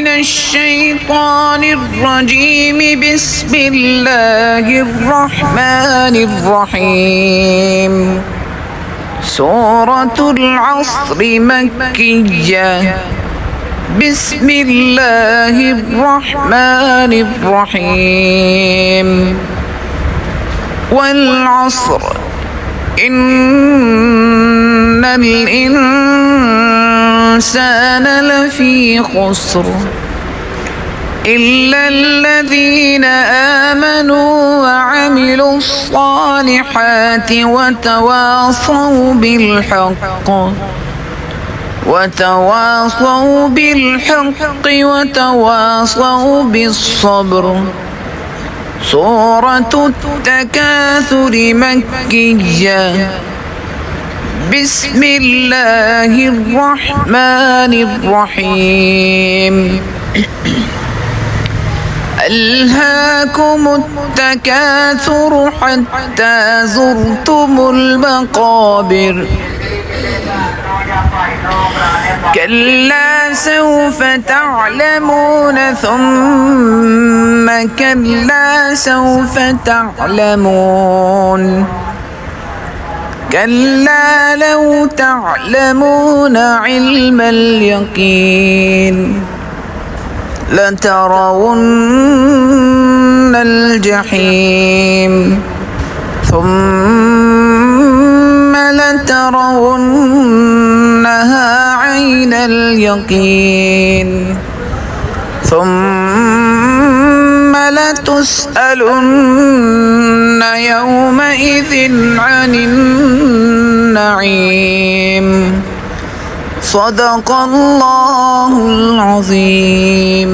من الشيطان الرجيم. بسم الله الرحمن الرحيم. سورة العصر مكية. بسم الله الرحمن الرحيم. والعصر إن الإنسان لفي خسر إلا الذين آمنوا وعملوا الصالحات وتواصوا بالحق وتواصوا بالصبر. سورة التكاثر مكية. بسم الله الرحمن الرحيم. ألهاكم التكاثر حتى زرتم المقابر. كلا سوف تعلمون ثم كلا سوف تعلمون. كلا لو تعلمون علم اليقين لترون الجحيم ثم لترونها عين اليقين ثم لتسألن يومئذ عن النعيم. صدق الله العظيم.